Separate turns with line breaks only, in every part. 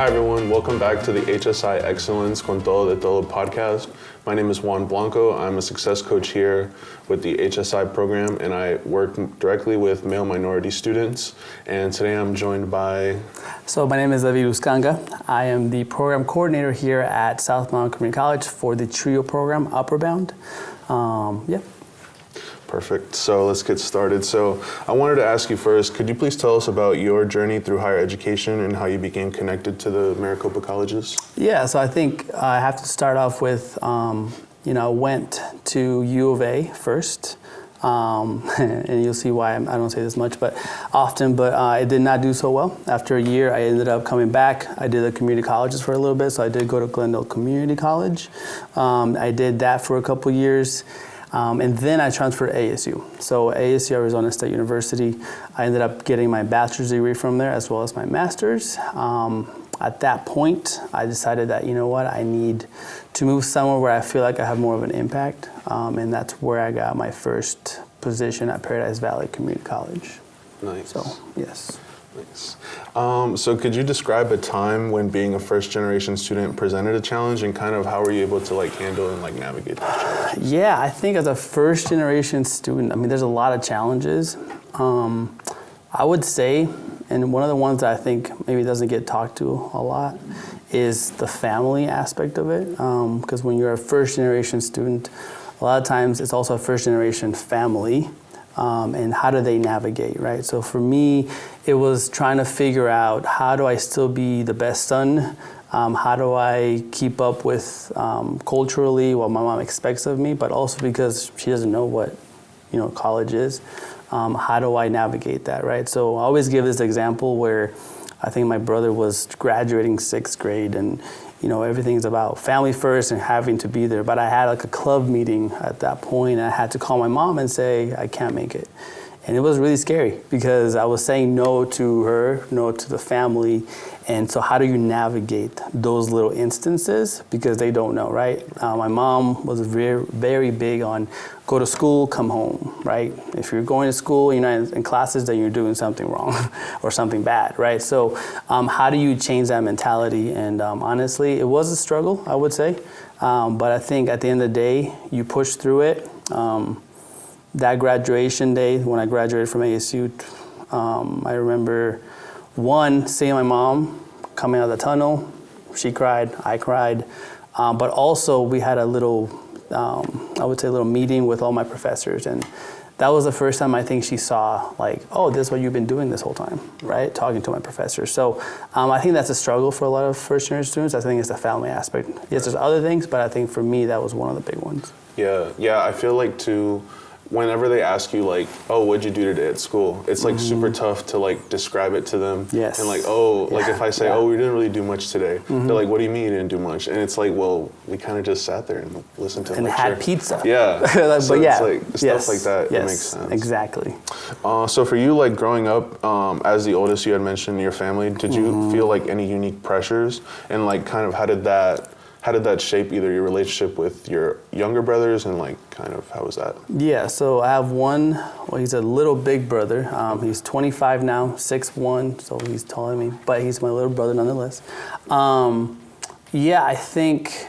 Hi everyone, welcome back to the HSI Excellence Con Todo de Todo podcast. My name is Juan Blanco. I'm a success coach here with the HSI program, and I work directly with male minority students. And today I'm joined by...
So my name is David Uscanga. I am the program coordinator here at South Mountain Community College for the TRIO program, Upward Bound.
Perfect. So let's get started. So I wanted to ask you first, could you please tell us about your journey through higher education and how you became connected to the Maricopa colleges?
Yeah, so I think I have to start off with, I went to U of A first. And you'll see why I don't say this much, but often, but I did not do so well. After a year, I ended up coming back. I did the community colleges for a little bit, so I did go to Glendale Community College. I did that for a couple years. And then I transferred to ASU. So ASU, Arizona State University, I ended up getting my bachelor's degree from there as well as my master's. At that point, I decided that, you know what, I need to move somewhere where I feel like I have more of an impact. And that's where I got my first position at Paradise Valley Community College.
Nice.
So, yes.
Nice. So could you describe a time when being a first generation student presented a challenge, and kind of how were you able to handle and navigate those challenges?
Yeah, I think as a first generation student, there's a lot of challenges. I would say, and one of the ones that I think maybe doesn't get talked to a lot is the family aspect of it. Because when you're a first generation student, a lot of times it's also a first generation family. And how do they navigate, right? So for me, it was trying to figure out, how do I still be the best son? How do I keep up with culturally what my mom expects of me, but also because she doesn't know what college is. How do I navigate that, right? So I always give this example where I think my brother was graduating 6th grade, and everything's about family first and having to be there. But I had a club meeting at that point, and I had to call my mom and say, I can't make it. And it was really scary because I was saying no to her, no to the family. And so how do you navigate those little instances? Because they don't know, right? My mom was very, very big on go to school, come home, right? If you're going to school, you're not in classes, then you're doing something wrong or something bad, right? So how do you change that mentality? And honestly, it was a struggle, I would say. But I think at the end of the day, you push through it. That graduation day, when I graduated from ASU, I remember, seeing my mom coming out of the tunnel. She cried, I cried. But also we had a little, I would say a little meeting with all my professors. And that was the first time I think she saw oh, this is what you've been doing this whole time, right? Talking to my professors. So I think that's a struggle for a lot of first generation students. I think it's the family aspect. Yes, there's other things, but I think for me, that was one of the big ones.
Yeah, I feel like too, whenever they ask you oh, what'd you do today at school? It's super tough to describe it to them.
Yes.
And if I say, oh, we didn't really do much today, they're like, what do you mean you didn't do much? And it's well, we kind of just sat there and listened to a lecture.
And had pizza.
Yeah.
So
it's stuff like that.
Yes,
it makes sense.
Exactly.
So for you, growing up, as the oldest, you had mentioned in your family, did you feel any unique pressures? And kind of how did that shape either your relationship with your younger brothers and kind of how was that? Yeah,
so I have one, he's a little big brother. He's 25 now, 6'1", so he's taller than me, but he's my little brother nonetheless. I think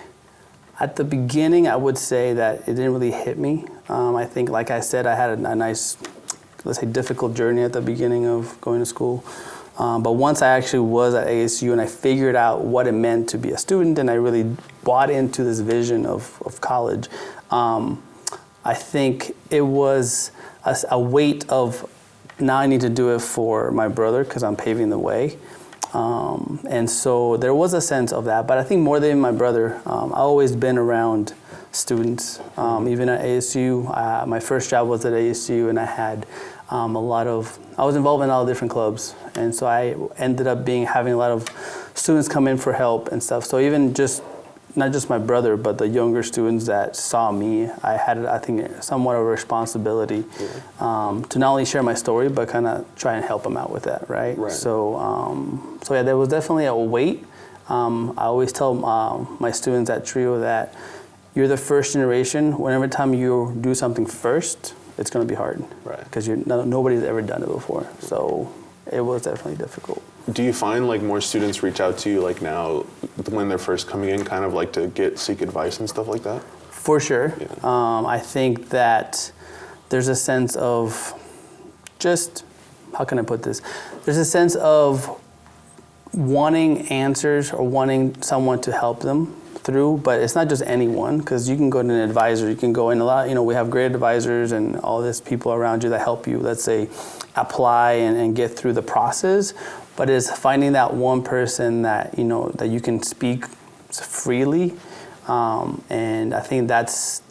at the beginning, I would say that it didn't really hit me. I think, like I said, I had a nice, let's say, difficult journey at the beginning of going to school. But once I actually was at ASU and I figured out what it meant to be a student and I really bought into this vision of college, I think it was a weight of, now I need to do it for my brother because I'm paving the way. And so there was a sense of that. But I think more than my brother, I've always been around students. Even at ASU, my first job was at ASU, and I had I was involved in all different clubs. And so I ended up having a lot of students come in for help and stuff. So even not just my brother, but the younger students that saw me, I had, I think, somewhat of a responsibility to not only share my story, but kind of try and help them out with that, right? So there was definitely a weight. I always tell my students at TRIO that you're the first generation. Whenever time you do something first, it's going to be hard, right? Because nobody's ever done it before. So it was definitely difficult.
do you find like more students reach out to you like now when they're first coming in, kind of like to seek advice and stuff like that?
For sure.
Yeah.
I think that there's a sense of just, how can I put this? There's a sense of wanting answers or wanting someone to help them through, but it's not just anyone, because you can go to an advisor, you can go in a lot, we have great advisors and all this people around you that help you, let's say, apply and get through the process, but it's finding that one person that, that you can speak freely, and I think that's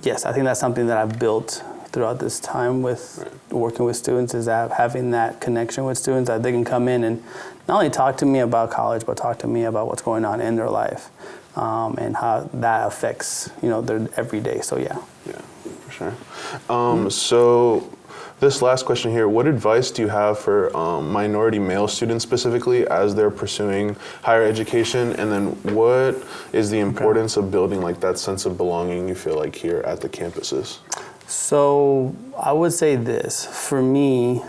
something that I've built throughout this time with working with students, is that having that connection with students, that they can come in and not only talk to me about college, but talk to me about what's going on in their life. And how that affects, their everyday. So yeah.
Yeah, for sure. So this last question here, what advice do you have for minority male students specifically as they're pursuing higher education? And then what is the importance of building like that sense of belonging you feel like here at the campuses?
So I would say this, for me,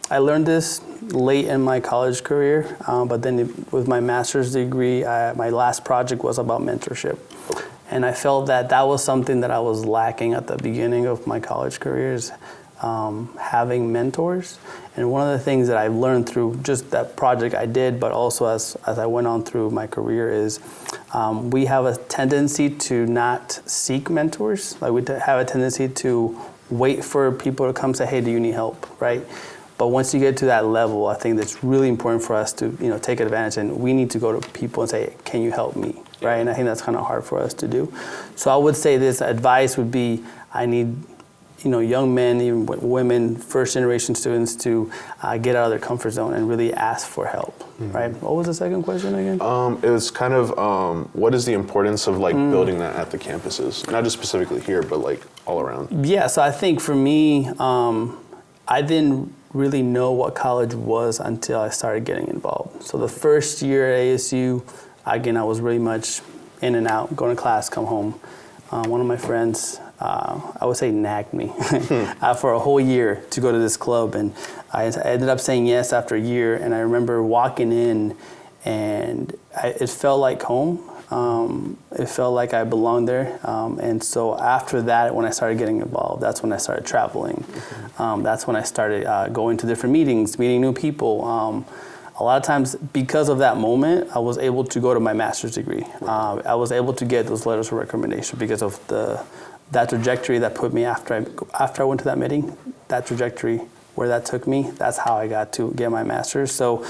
I learned this late in my college career, but then with my master's degree, my last project was about mentorship. And I felt that was something that I was lacking at the beginning of my college careers, having mentors. And one of the things that I learned through just that project I did, but also as I went on through my career, is we have a tendency to not seek mentors. Like we have a tendency to wait for people to come say, hey, do you need help, right? But once you get to that level, I think that's really important for us to, take advantage, and we need to go to people and say, can you help me, right? And I think that's kind of hard for us to do. So I would say this advice would be, I need, young men, even women, first generation students to get out of their comfort zone and really ask for help, right? What was the second question again?
It was kind of, what is the importance of like building that at the campuses? Not just specifically here, but like all around.
Yeah, so I think for me, I didn't really know what college was until I started getting involved. So the first year at ASU, again, I was really much in and out, going to class, come home. One of my friends, I would say, nagged me for a whole year to go to this club, and I ended up saying yes after a year. And I remember walking in, and it felt like home. It felt like I belonged there. And so after that, when I started getting involved, that's when I started traveling. That's when I started going to different meetings, meeting new people. A lot of times, because of that moment, I was able to go to my master's degree. I was able to get those letters of recommendation because of that trajectory that put me after I went to that meeting, that trajectory where that took me, that's how I got to get my master's. So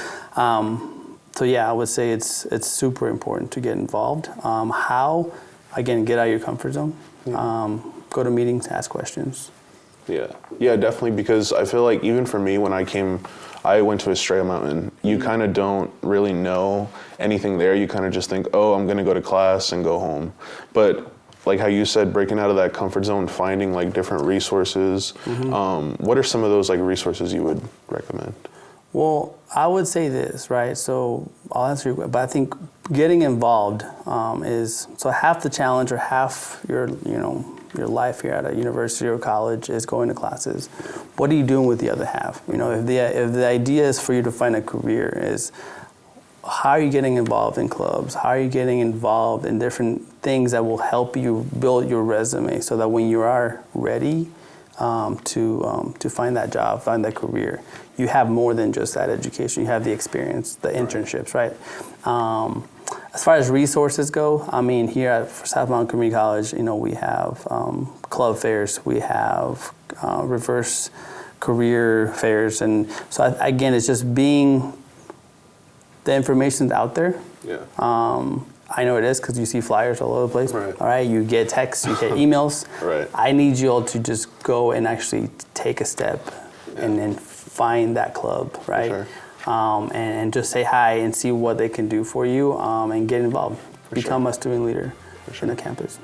yeah, I would say it's super important to get involved. How? Again, get out of your comfort zone. Go to meetings, ask questions.
Yeah, definitely, because I feel like even for me, when I went to Estrella Mountain, you kind of don't really know anything there. You kind of just think, oh, I'm going to go to class and go home. But like how you said, breaking out of that comfort zone, finding like different resources. What are some of those like resources you would recommend?
Well, I would say this, right? So I'll answer you, but I think getting involved is, so half the challenge or half your life here at a university or college is going to classes. What are you doing with the other half? If the idea is for you to find a career, is how are you getting involved in clubs? How are you getting involved in different things that will help you build your resume so that when you are ready to find that job, find that career, you have more than just that education. You have the experience, the internships, right? As far as resources go, here at South Mountain Community College, we have club fairs, we have reverse career fairs, and so again, it's just being, the information's out there.
Yeah.
I know it is because you see flyers all over the place.
Right.
All right, you get texts, you get emails.
Right.
I need you all to just go and actually take a step and then find that club, right?
For sure.
And just say hi and see what they can do for you, and get involved. Become a student leader in the campus.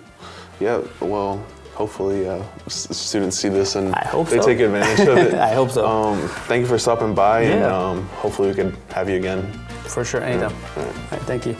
Yeah, well, hopefully students see this and
I hope
they
so.
take advantage of it.
I hope so.
Thank you for stopping by,
Yeah.
and hopefully we can have you again.
For sure, anytime.
All right.
All right, thank you.